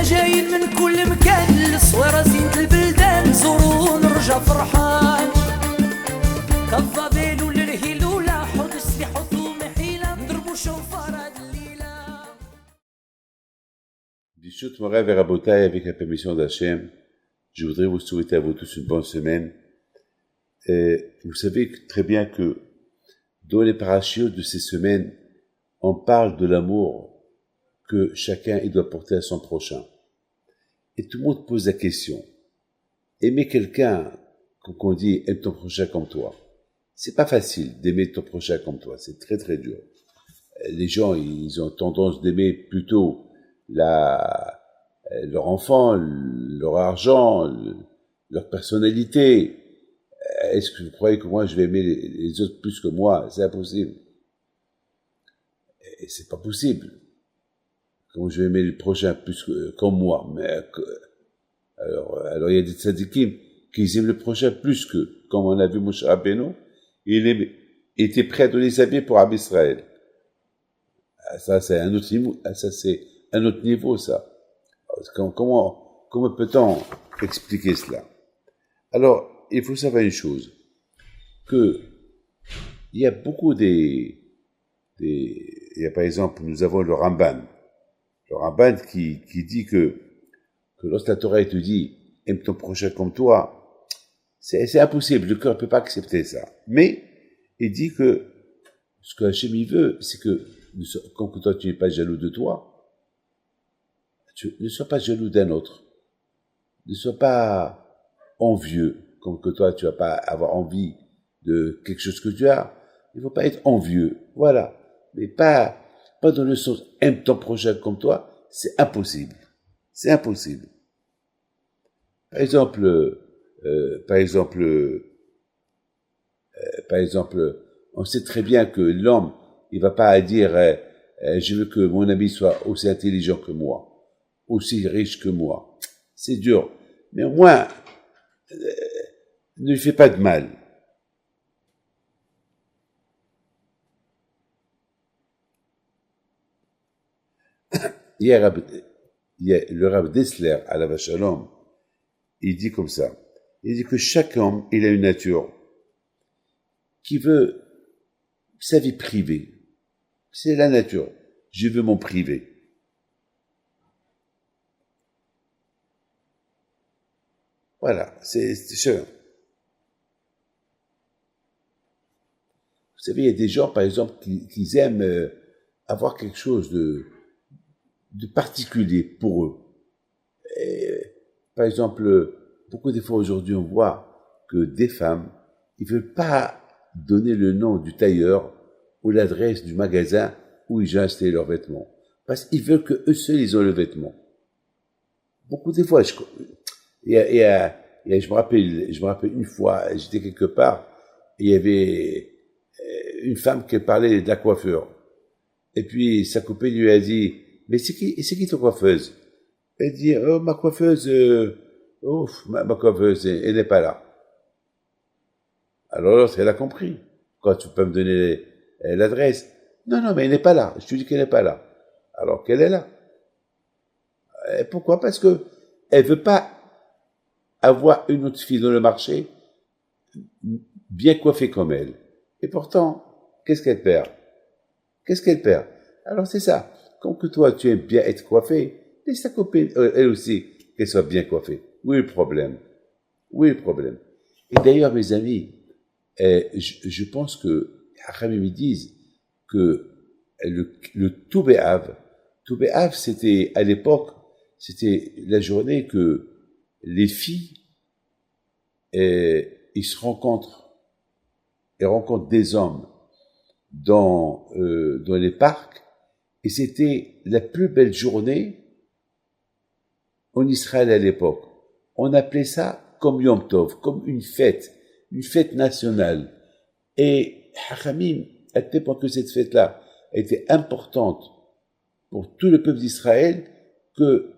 حنا جايين من كل مكان للصويرة زينة البلدان نزورو ونرجع فرحان كالضبيل وللهيلولة حوض السلاح وثوم حيلة نضربو شوفار هاد الليلة. Bishut Morav et Rabotai, avec la permission d'Hachem, je voudrais vous souhaiter à vous tous une bonne semaine. Vous savez très bien que dans les parachutes de ces semaines, on parle de l'amour que chacun il doit porter à son prochain. Et tout le monde pose la question. Aimer quelqu'un, quand on dit aime ton prochain comme toi, c'est pas facile d'aimer ton prochain comme toi, c'est très très dur. Les gens, ils ont tendance d'aimer plutôt leur enfant, leur argent, leur personnalité. Est-ce que vous croyez que moi je vais aimer les autres plus que moi? C'est impossible. Et c'est pas possible. Comment je vais aimer le prochain plus que comme moi? Alors il y a des tzadikim qui aiment le prochain plus que, comme on a vu Moshe Rabbeinu, il était prêt à donner sa vie pour Am Israël. Ça c'est un autre niveau. Ça c'est un autre niveau, ça. Comment peut-on expliquer cela? Alors, il faut savoir une chose, que il y a beaucoup il y a par exemple, nous avons le Ramban qui dit que lorsque la Torah te dit, aime ton prochain comme toi, c'est impossible, le cœur ne peut pas accepter ça. Mais, il dit que ce que Hachem il veut, c'est que, comme toi tu n'es pas jaloux de toi, ne sois pas jaloux d'un autre. Ne sois pas envieux, comme que toi, tu vas pas avoir envie de quelque chose que tu as. Il ne faut pas être envieux. Voilà. Mais pas dans le sens, aime ton prochain comme toi. C'est impossible. C'est impossible. Par exemple, on sait très bien que l'homme, il va pas dire, je veux que mon ami soit aussi intelligent que moi, aussi riche que moi. C'est dur. Mais au moins, ne lui fais pas de mal. Hier, le Rav Dessler, à la Shalom, il dit comme ça. Il dit que chaque homme, il a une nature qui veut sa vie privée. C'est la nature. Je veux mon privé. Voilà, c'est sûr. Vous savez, il y a des gens, par exemple, qui aiment avoir quelque chose de particulier pour eux. Et, par exemple, beaucoup de fois aujourd'hui, on voit que des femmes, ils veulent pas donner le nom du tailleur ou l'adresse du magasin où ils ont acheté leurs vêtements. Parce qu'ils veulent que eux seuls, ils ont le vêtement. Beaucoup de fois, je me rappelle une fois, j'étais quelque part, et il y avait une femme qui parlait de la coiffure. Et puis, sa copine lui a dit, mais c'est qui ta coiffeuse? Elle dit, oh, ma coiffeuse, ma coiffeuse, elle n'est pas là. Alors, l'autre, elle a compris. Quand tu peux me donner l'adresse? Non, mais elle n'est pas là. Je te dis qu'elle n'est pas là. Alors qu'elle est là. Et pourquoi? Parce que elle veut pas avoir une autre fille dans le marché bien coiffée comme elle. Et pourtant, qu'est-ce qu'elle perd? Alors c'est ça. Comme que toi, tu aimes bien être coiffé, laisse ta copine, elle aussi, qu'elle soit bien coiffée. Où est le problème? Et d'ailleurs, mes amis, je pense que Hachamim me disent que le Tou B'Av, c'était, à l'époque, c'était la journée que les filles, ils se rencontrent, et rencontrent des hommes dans les parcs, et c'était la plus belle journée en Israël à l'époque. On appelait ça comme Yom Tov, comme une fête nationale. Et Hachamim, à tel point que cette fête-là était importante pour tout le peuple d'Israël, que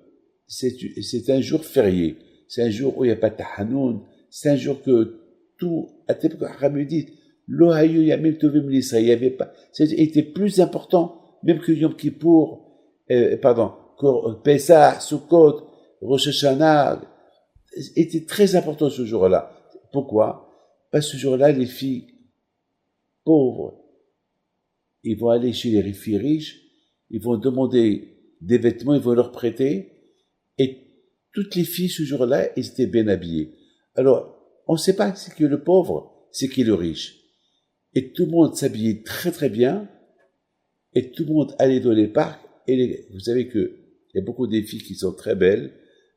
c'est un jour férié. C'est un jour où il n'y a pas de tahanoun. C'est un jour que tout, à tel point que Hachamim dit, Lo hayu yamim tovim l'Israël. Il y avait pas, c'était plus important, même que Yom Kippour, que Pessah, Sukkot, Rosh Hashanah, était très important ce jour-là. Pourquoi? Parce que ce jour-là, les filles pauvres, ils vont aller chez les filles riches, ils vont demander des vêtements, ils vont leur prêter, et toutes les filles ce jour-là, elles étaient bien habillées. Alors, on ne sait pas c'est qui est le pauvre, c'est qui est le riche. Et tout le monde s'habillait très très bien, et tout le monde allait dans les parcs, et vous savez que il y a beaucoup de filles qui sont très belles,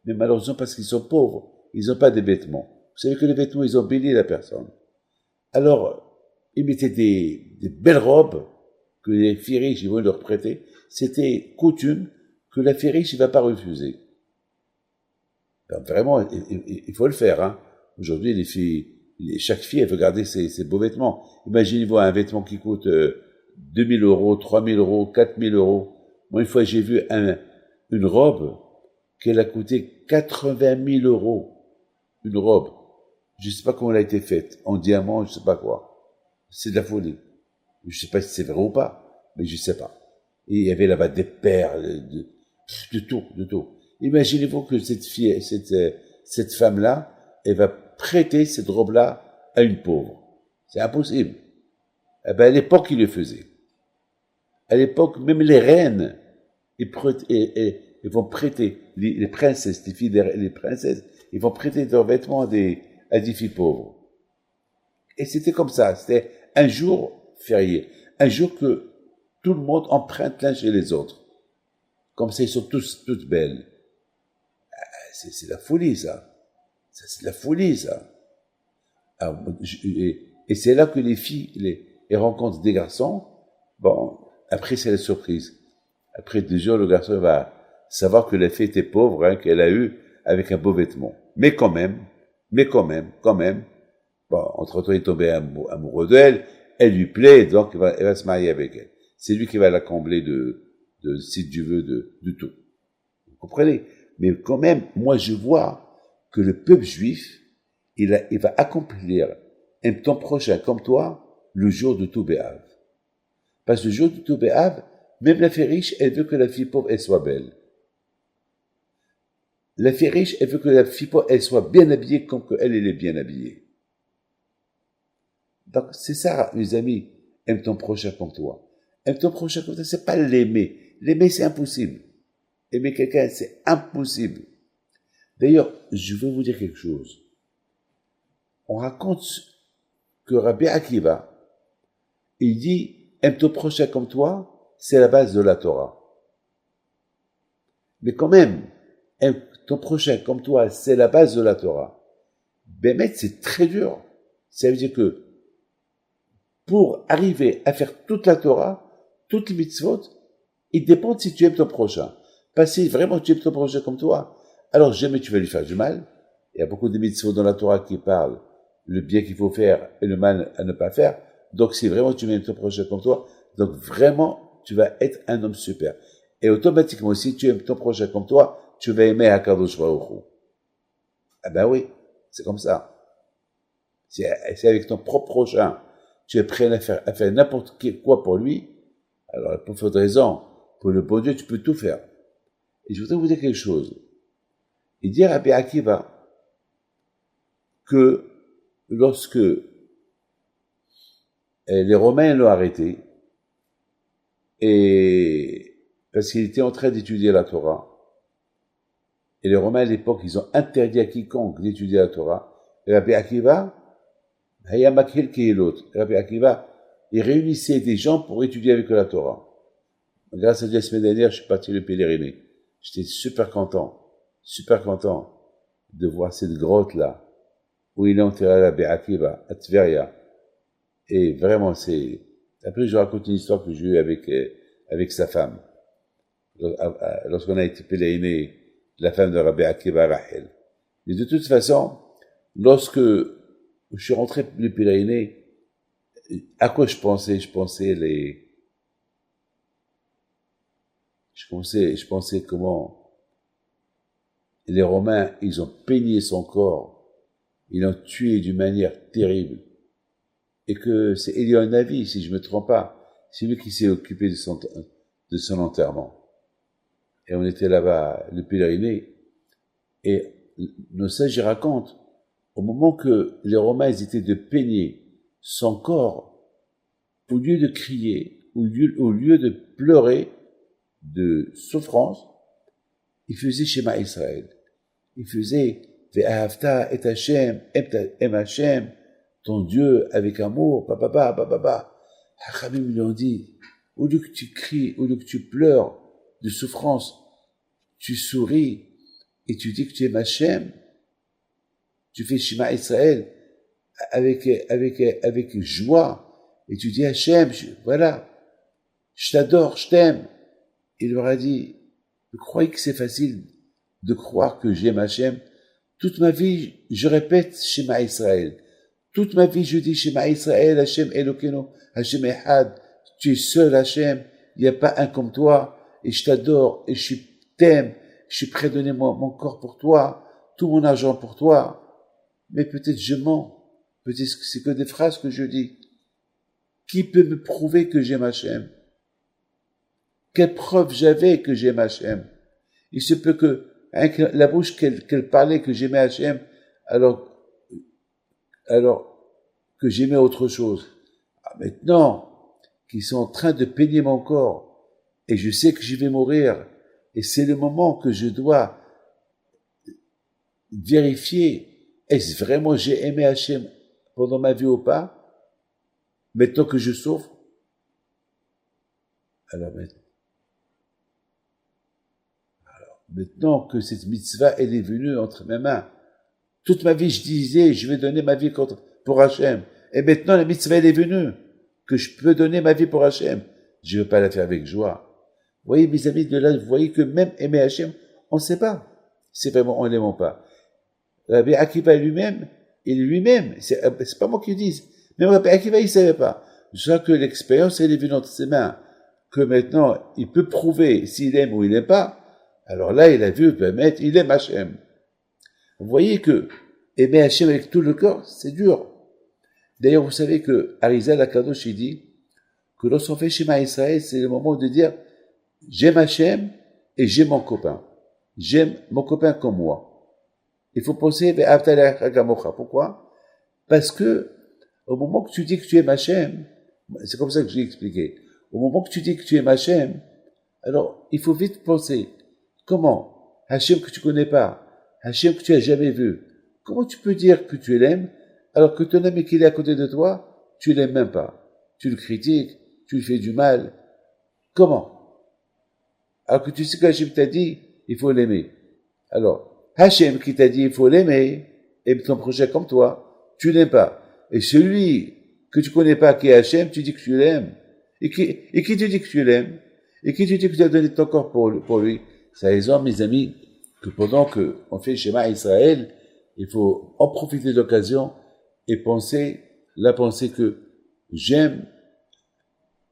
mais malheureusement parce qu'ils sont pauvres, ils n'ont pas de vêtements. Vous savez que les vêtements, ils embellissent la personne. Alors, ils mettaient des belles robes que les filles riches, ils vont leur prêter. C'était coutume que la fille riche, il ne va pas refuser. Donc, vraiment, il faut le faire. Hein. Aujourd'hui, les filles, chaque fille, elle veut garder ses beaux vêtements. Imaginez-vous un vêtement qui coûte 2000 euros, 3000 euros, 4000 euros. Moi, une fois, j'ai vu une robe qu'elle a coûté 80 000 euros. Une robe. Je ne sais pas comment elle a été faite. En diamant, je ne sais pas quoi. C'est de la folie. Je ne sais pas si c'est vrai ou pas, mais je ne sais pas. Et il y avait là-bas des perles, de tout, de tout. Imaginez-vous que cette femme-là, elle va prêter cette robe-là à une pauvre. C'est impossible. Eh ben, à l'époque, ils le faisaient. À l'époque, même les reines, ils vont prêter, les princesses, les filles les princesses, ils vont prêter leurs vêtements à des filles pauvres. Et c'était comme ça. C'était un jour férié. Un jour que tout le monde emprunte l'un chez les autres. Comme ça, ils sont toutes belles. C'est la folie, ça. C'est la folie, ça. Alors, et c'est là que les filles, elles rencontrent des garçons. Bon, après, c'est la surprise. Après 2 jours, le garçon va savoir que la fille était pauvre, hein, qu'elle a eu avec un beau vêtement. Mais quand même, bon, entre-temps, il est tombé amoureux d'elle, elle lui plaît, donc elle va se marier avec elle. C'est lui qui va la combler si tu veux, de tout. Vous comprenez? Mais quand même, moi, je vois que le peuple juif, il va accomplir un temps prochain, comme toi, le jour de Tou B'Av. Parce que le jour de Tou B'Av, même la fille riche, elle veut que la fille pauvre, elle soit belle. La fille riche, elle veut que la fille pauvre, elle soit bien habillée comme elle est bien habillée. Donc, c'est ça, mes amis. Aime ton prochain comme toi. Aime ton prochain comme toi, c'est pas l'aimer. L'aimer, c'est impossible. Aimer quelqu'un, c'est impossible. D'ailleurs, je veux vous dire quelque chose. On raconte que Rabbi Akiva, il dit, aime ton prochain comme toi, c'est la base de la Torah. Mais quand même, aime ton prochain comme toi, c'est la base de la Torah. Ben, c'est très dur. Ça veut dire que, pour arriver à faire toute la Torah, toutes les mitzvot, il dépend si tu aimes ton prochain. Parce que si vraiment tu aimes ton prochain comme toi, alors jamais tu vas lui faire du mal. Il y a beaucoup de mitzvot dans la Torah qui parlent le bien qu'il faut faire et le mal à ne pas faire. Donc si vraiment tu aimes ton prochain comme toi, donc vraiment tu vas être un homme super. Et automatiquement, si tu aimes ton prochain comme toi, tu vas aimer Akadosh Baruch Hu. Ah ben oui, c'est comme ça. C'est avec ton propre prochain. Tu es prêt à faire n'importe quoi pour lui, alors pour cette raison, pour le bon Dieu, tu peux tout faire. Et je voudrais vous dire quelque chose. Il dit à Rabbi Akiva que lorsque les Romains l'ont arrêté, et parce qu'il était en train d'étudier la Torah, et les Romains à l'époque, ils ont interdit à quiconque d'étudier la Torah, et Rabbi Akiva, Rabbi Akiva, il réunissait des gens pour étudier avec la Torah. Grâce à Dieu, la semaine dernière, je suis parti le pèleriner. J'étais super content de voir cette grotte-là, où il est enterré Rabbi Akiva, à Tveria. Et vraiment, après, je raconte une histoire que j'ai eue avec sa femme. Lorsqu'on a été pèleriner, la femme de Rabbi Akiva, Rachel. Mais de toute façon, lorsque je suis rentré le pèleriner, à quoi je pensais? Je pensais comment les Romains, ils ont peigné son corps, ils l'ont tué d'une manière terrible, et que c'est Eliyahu Navi, si je me trompe pas, c'est lui qui s'est occupé de son enterrement. et on était là-bas, le pèleriné, et nos sages y racontent, au moment que les Romains ils étaient de peigner son corps, au lieu de crier, au lieu de pleurer de souffrance, ils faisaient Shema Israël. Ils faisaient Ve'ahavta et Hashem, aime Hashem, ton Dieu avec amour, papa. Hachamim lui ont dit, au lieu que tu cries, au lieu que tu pleures de souffrance, tu souris et tu dis que tu aimes Hashem, tu fais Shema Israël avec joie, et tu dis Hashem, voilà, je t'adore, je t'aime. Il leur a dit, vous croyez que c'est facile de croire que j'aime Hashem? Toute ma vie, je répète Shema Israël. Toute ma vie, je dis Shema Israël, Hashem Elokeinu, Hashem Echad. Tu es seul, Hashem. Il n'y a pas un comme toi. Et je t'adore. Et je t'aime. Je suis prêt à donner mon corps pour toi. Tout mon argent pour toi. Mais peut-être je mens. Peut-être que c'est que des phrases que je dis. Qui peut me prouver que j'aime Hashem? Quelle preuve j'avais que j'aime Hashem? Il se peut que, avec la bouche qu'elle parlait que j'aimais Hashem, alors que j'aimais autre chose. Maintenant, qu'ils sont en train de peigner mon corps, et je sais que je vais mourir, et c'est le moment que je dois vérifier, est-ce vraiment j'ai aimé Hashem pendant ma vie ou pas? Maintenant que je souffre, alors maintenant que cette mitzvah, elle est venue entre mes mains, toute ma vie, je disais, je vais donner ma vie pour Hashem. Et maintenant, la mitzvah, elle est venue, que je peux donner ma vie pour Hashem. Je ne veux pas la faire avec joie. Vous voyez, mes amis, de là, vous voyez que même aimer Hashem, on ne sait pas. C'est vraiment, on ne l'aime pas. Rabbi Akiva lui-même, c'est pas moi qui le dis, même Rabbi Akiva, il ne savait pas. Je sens que l'expérience, elle est venue entre ses mains. Que maintenant, il peut prouver s'il aime ou il n'aime pas. Alors là, il a vu, il aime Hashem. Vous voyez que aimer Hashem avec tout le corps, c'est dur. D'ailleurs, vous savez que Arizal Akadosh, il dit que lorsqu'on fait Shema Israël, c'est le moment de dire j'aime Hashem et j'aime mon copain. J'aime mon copain comme moi. Il faut penser pourquoi? Parce que au moment que tu dis que tu aimes Hashem, c'est comme ça que j'ai expliqué. Au moment que tu dis que tu aimes Hashem, alors il faut vite penser comment Hashem que tu connais pas, Hashem que tu as jamais vu, comment tu peux dire que tu l'aimes alors que ton ami qui est à côté de toi, tu l'aimes même pas. Tu le critiques, tu lui fais du mal. Comment? Alors que tu sais qu'Hachem t'a dit, il faut l'aimer. Alors, Hachem qui t'a dit, il faut l'aimer, aime ton projet comme toi, tu l'aimes pas. Et celui que tu connais pas, qui est Hachem, tu dis que tu l'aimes. Et qui te dit que tu l'aimes? Et qui te dit que tu as donné ton corps pour lui? C'est raison, mes amis, que pendant qu'on fait Shema Israël, il faut en profiter de l'occasion et penser que j'aime,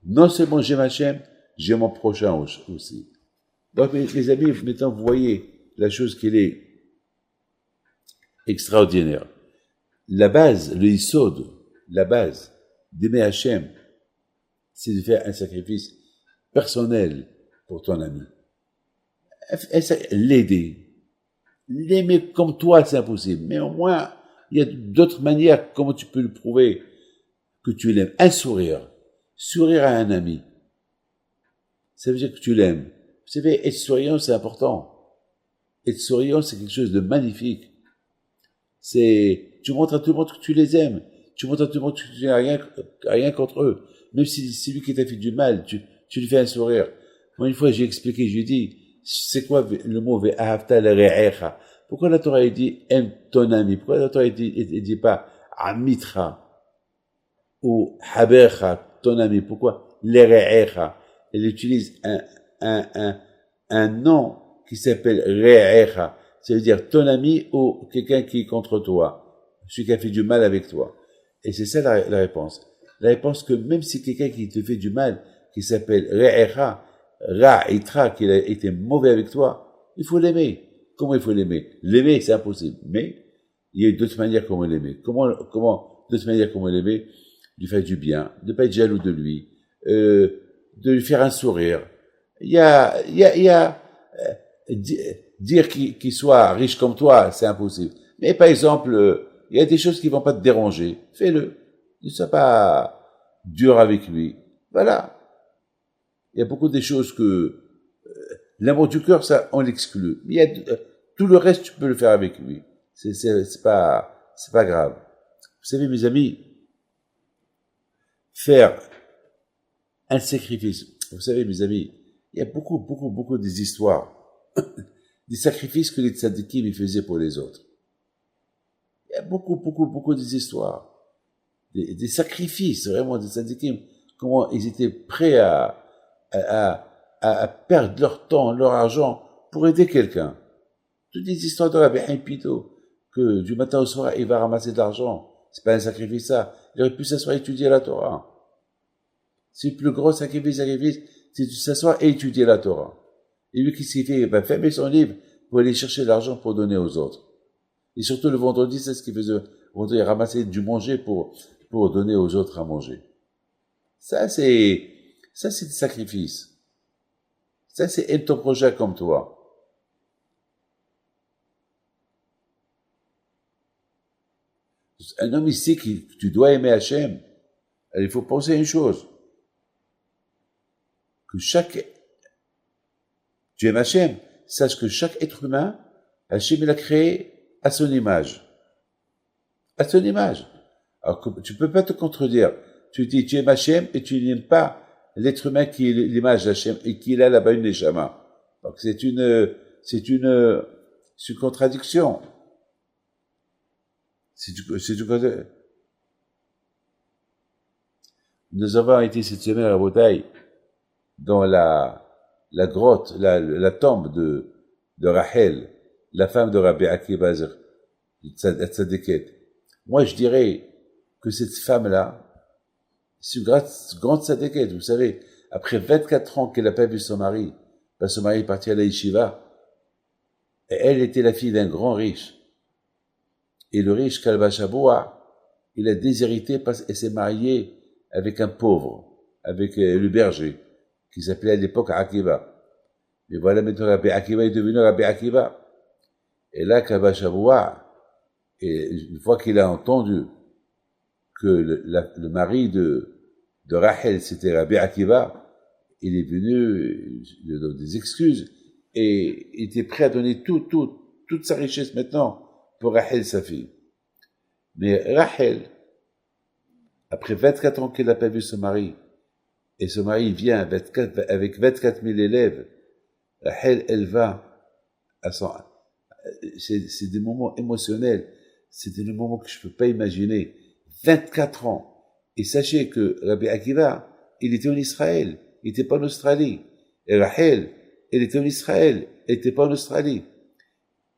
non seulement j'aime Hachem, j'aime mon prochain aussi. Donc, mes amis, maintenant, vous voyez la chose qui est extraordinaire. La base, le Yisod, la base d'aimer Hachem, c'est de faire un sacrifice personnel pour ton ami. L'aider. L'aimer comme toi, c'est impossible. Mais au moins, il y a d'autres manières comment tu peux le prouver que tu l'aimes. Un sourire. Sourire à un ami. Ça veut dire que tu l'aimes. Vous savez, être souriant, c'est important. Être souriant, c'est quelque chose de magnifique. Tu montres à tout le monde que tu les aimes. Tu montres à tout le monde que tu n'as rien contre eux. Même si c'est lui qui t'a fait du mal, tu lui fais un sourire. Moi, une fois, j'ai expliqué, je lui ai dit, c'est quoi le mot ve'ahavta l're'echa? Pourquoi la Torah dit aime ton ami? Pourquoi la Torah dit pas amitra ou habercha, ton ami? Pourquoi l're'echa? Elle utilise un nom qui s'appelle re'echa. Ça veut dire ton ami ou quelqu'un qui est contre toi. Celui qui a fait du mal avec toi. Et c'est ça la réponse. La réponse que même si quelqu'un qui te fait du mal, qui s'appelle re'echa, Ra'itra, qu'il a été mauvais avec toi, il faut l'aimer. Comment il faut l'aimer? L'aimer, c'est impossible. Mais, il y a d'autres manières comment l'aimer. D'autres manières comment l'aimer? Lui faire du bien, de pas être jaloux de lui, de lui faire un sourire. Il y a dire qu'il soit riche comme toi, c'est impossible. Mais par exemple, il y a des choses qui vont pas te déranger. Fais-le. Ne sois pas dur avec lui. Voilà. Il y a beaucoup de choses que l'amour du cœur, ça, on l'exclut. Mais il y a tout le reste, tu peux le faire avec lui. C'est pas grave. Vous savez, mes amis, faire un sacrifice. Vous savez, mes amis, il y a beaucoup des histoires, des sacrifices que les tzadikim faisaient pour les autres. Il y a beaucoup des histoires, des sacrifices, vraiment, des tzadikim, comment ils étaient prêts à perdre leur temps, leur argent pour aider quelqu'un. Toutes des histoires de Rabbi Haïm Pito, que du matin au soir, il va ramasser de l'argent. C'est pas un sacrifice, ça. Il aurait pu s'asseoir et étudier la Torah. C'est le plus gros sacrifice, c'est de s'asseoir et étudier la Torah. Et lui, qu'est-ce qu'il fait? Il va fermer son livre pour aller chercher l'argent pour donner aux autres. Et surtout le vendredi, c'est ce qu'il faisait. Le vendredi, il ramassait du manger pour donner aux autres à manger. Ça, c'est des sacrifices. Ça, c'est aimer ton projet comme toi. Un homme ici que tu dois aimer Hachem. Il faut penser à une chose. Que tu aimes Hachem, sache que chaque être humain, Hachem l'a créé à son image. À son image. Alors, tu peux pas te contredire. Tu dis, tu aimes Hachem et tu n'aimes pas l'être humain qui est l'image d'Hachem et qui est là, là-bas, une neshama. Donc, c'est une contradiction. Nous avons été cette semaine à la Bretagne dans la grotte, la tombe de Rachel, la femme de Rabbi Akiva Tzaddiket. Moi, je dirais que cette femme-là, c'est une grande tzaddiket. Vous savez, après 24 ans qu'elle n'a pas vu son mari, parce que son mari est parti à la yeshiva, et elle était la fille d'un grand riche. Et le riche Kalba Shaboua, il a déshérité parce qu'elle s'est mariée avec un pauvre, avec le berger, qui s'appelait à l'époque Akiva. Mais voilà, maintenant Rabbi Akiva est devenu Rabbi Akiva. Et là, Kalba Shaboua, et une fois qu'il a entendu que le mari de Rachel, c'était Rabbi Akiva, il est venu, il lui donne des excuses, et il était prêt à donner toute sa richesse maintenant pour Rachel, sa fille. Mais Rachel, après 24 ans qu'elle n'a pas vu son mari, et son mari vient avec 24 000 élèves, Rachel, elle va à son... C'est des moments émotionnels, c'est des moments que je peux pas imaginer. 24 ans. Et sachez que Rabbi Akiva, il était en Israël, il n'était pas en Australie. Et Rachel, elle était en Israël, elle n'était pas en Australie.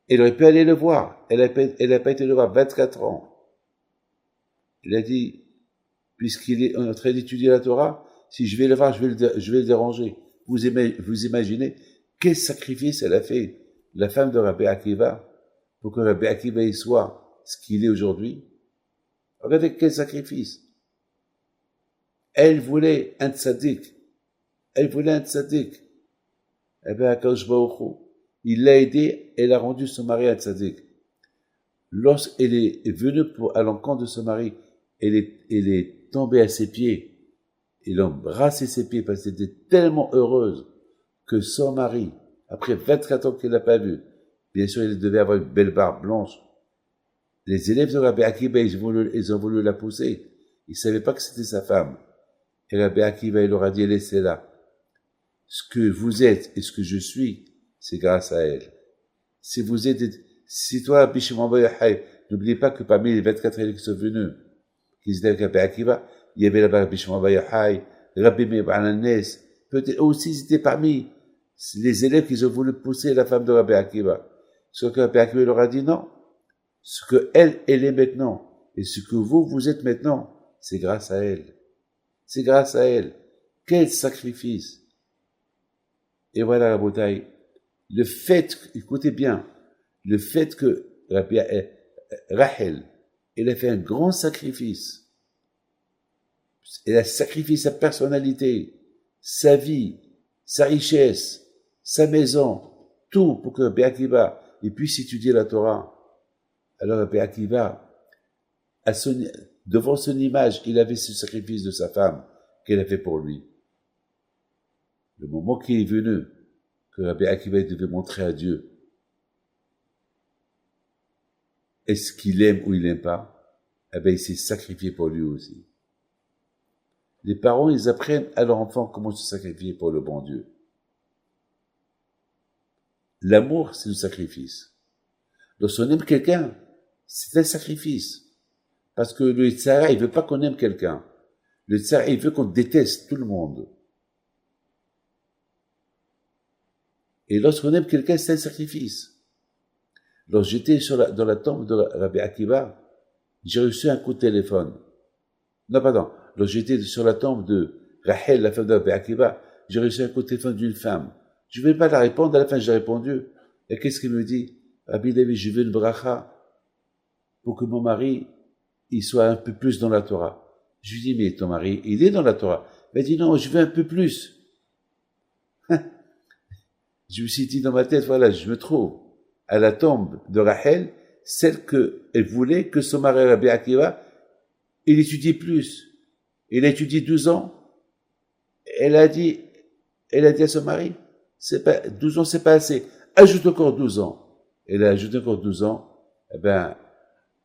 Elle aurait pu aller le voir. Elle n'a pas été le voir 24 ans. Il a dit, puisqu'il est en train d'étudier la Torah, si je vais le voir, je vais le déranger. Vous imaginez quel sacrifice elle a fait, la femme de Rabbi Akiva, pour que Rabbi Akiva y soit ce qu'il est aujourd'hui. Regardez quel sacrifice. Elle voulait un tzaddik. Elle voulait un tzaddik. Eh bien, Akadosh Baruch Hu, il l'a aidé, elle a rendu son mari un tzaddik. Lorsqu'elle est venue à l'encontre de son mari, elle est tombée à ses pieds. Elle a embrassé ses pieds parce qu'elle était tellement heureuse que son mari, après 24 ans qu'elle n'a pas vu, bien sûr, il devait avoir une belle barbe blanche. Les élèves de Rabbi Akiva, ils ont voulu la pousser. Ils ne savaient pas que c'était sa femme. Et Rabbi Akiva, il leur a dit, laissez-la. Ce que vous êtes et ce que je suis, c'est grâce à elle. Si toi, Bishimon Bayahai, n'oubliez pas que parmi les 24 élèves qui sont venus, qui étaient avec Rabbi Akiva, il y avait là-bas Bishimon Bayahai, Rabbi Meir Ananes, peut-être aussi ils étaient parmi les élèves qui ont voulu pousser la femme de Rabbi Akiva. Ce que Rabbi Akiva leur a dit non. Ce que elle est maintenant, et ce que vous êtes maintenant, c'est grâce à elle. C'est grâce à elle. Quel sacrifice! Et voilà la bouteille. Le fait, écoutez bien, le fait que Rachel, elle a fait un grand sacrifice. Elle a sacrifié sa personnalité, sa vie, sa richesse, sa maison, tout pour que Rabbi Akiva il puisse étudier la Torah. Alors Rabbi Akiva, devant son image, il avait ce sacrifice de sa femme qu'elle a fait pour lui. Le moment qui est venu, que Rabbi Akiva devait montrer à Dieu est-ce qu'il aime ou il n'aime pas, eh bien il s'est sacrifié pour lui aussi. Les parents, ils apprennent à leur enfant comment se sacrifier pour le bon Dieu. L'amour, c'est le sacrifice. Lorsqu'on aime quelqu'un, c'est un sacrifice. Parce que le Tzara, il veut pas qu'on aime quelqu'un. Le Tzara, il veut qu'on déteste tout le monde. Et lorsqu'on aime quelqu'un, c'est un sacrifice. Lorsque j'étais dans la tombe de Rabbi Akiva, j'ai reçu un coup de téléphone. Non, pardon. Lorsque j'étais sur la tombe de Rachel, la femme de Rabbi Akiva, j'ai reçu un coup de téléphone d'une femme. Je ne vais pas la répondre, à la fin j'ai répondu. Et qu'est-ce qu'il me dit? Rabbi David, je veux une bracha pour que mon mari, il soit un peu plus dans la Torah. Je lui dis, mais ton mari, il est dans la Torah. Il m'a dit, non, je veux un peu plus. Je me suis dit dans ma tête, voilà, je me trouve à la tombe de Rachel, celle qu'elle voulait que son mari Rabbi Akiva, il étudie plus. Il a étudié 12 ans. Elle a dit à son mari, 12 ans, c'est pas assez. Ajoute encore 12 ans. Elle a ajouté encore 12 ans. Eh ben,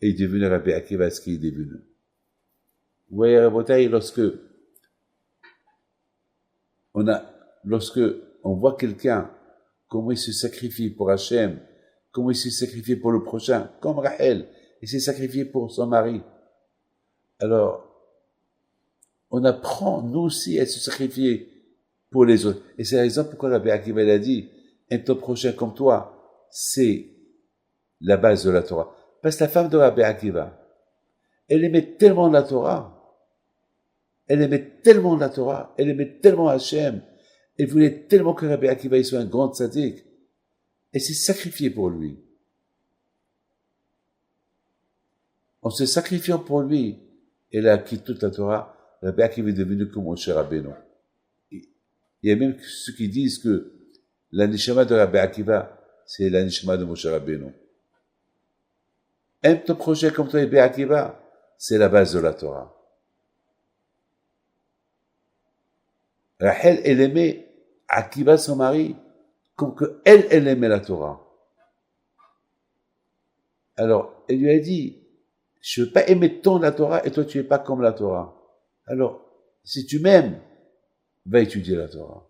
il est devenu Rabbi Akiva ce qu'il est devenu. Vous voyez, Rabotai, lorsque on voit quelqu'un, comment il se sacrifie pour Hachem, comment il se sacrifie pour le prochain, comme Rachel, il s'est sacrifié pour son mari. Alors, on apprend, nous aussi, à se sacrifier pour les autres. Et c'est la raison pourquoi Rabbi Akiva a dit, un ton prochain comme toi, c'est la base de la Torah. Parce que la femme de Rabbi Akiva, elle aimait tellement la Torah, elle aimait tellement Hachem, elle voulait tellement que Rabbi Akiva soit un grand tzaddik, elle s'est sacrifiée pour lui. En se sacrifiant pour lui, elle a acquis toute la Torah. Rabbi Akiva est devenu comme Moshe Rabbeinu. Il y a même ceux qui disent que la neshama de Rabbi Akiva, c'est la neshama de Moshe Rabbeinu. Aime ton projet comme toi, Rabbi Akiva, c'est la base de la Torah. Rachel, elle aimait Akiva, son mari, comme que elle aimait la Torah. Alors, elle lui a dit, je ne veux pas aimer ton la Torah et toi tu n'es pas comme la Torah. Alors, si tu m'aimes, va étudier la Torah.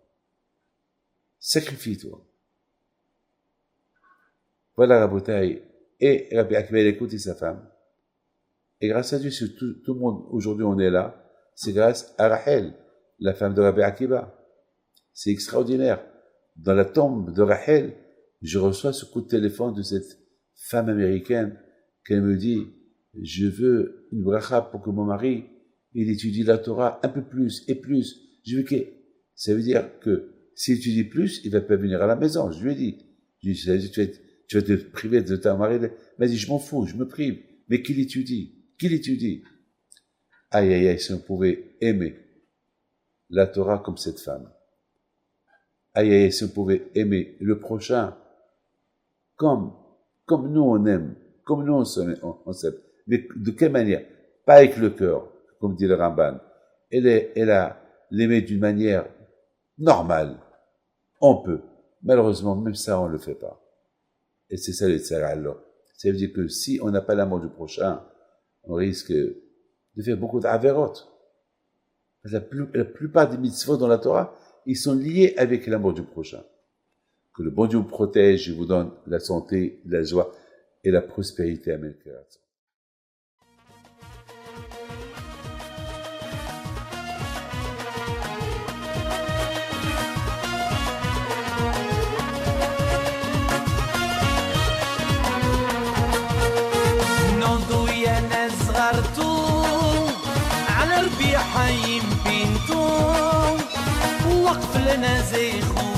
Sacrifie-toi. Voilà Rabotai. Et Rabbi Akiva, il écoutait sa femme. Et grâce à Dieu, si tout le monde, aujourd'hui on est là, c'est grâce à Rachel, la femme de Rabbi Akiva. C'est extraordinaire. Dans la tombe de Rachel, je reçois ce coup de téléphone de cette femme américaine qu'elle me dit, je veux une bracha pour que mon mari, il étudie la Torah un peu plus et plus. Je veux que, ça veut dire que s'il étudie plus, il va pas venir à la maison. Je lui ai dit, tu vas te priver de ta mari. Il m'a dit, je m'en fous, je me prive. Mais qu'il étudie. Aïe, aïe, aïe, si on pouvait aimer la Torah comme cette femme. Aïe, aïe, si on pouvait aimer le prochain comme nous on aime, comme nous on s'aime. Mais de quelle manière? Pas avec le cœur, comme dit le Ramban. Elle a l'aimer d'une manière normale. On peut. Malheureusement, même ça, on le fait pas. Et c'est ça le tzara alors. Ça veut dire que si on n'a pas l'amour du prochain, on risque de faire beaucoup d'avérotes. La plupart des mitzvot dans la Torah, ils sont liés avec l'amour du prochain. Que le bon Dieu vous protège, vous donne la santé, la joie et la prospérité. Amen. على ربيع حيم بنتو وقف لنا زي خو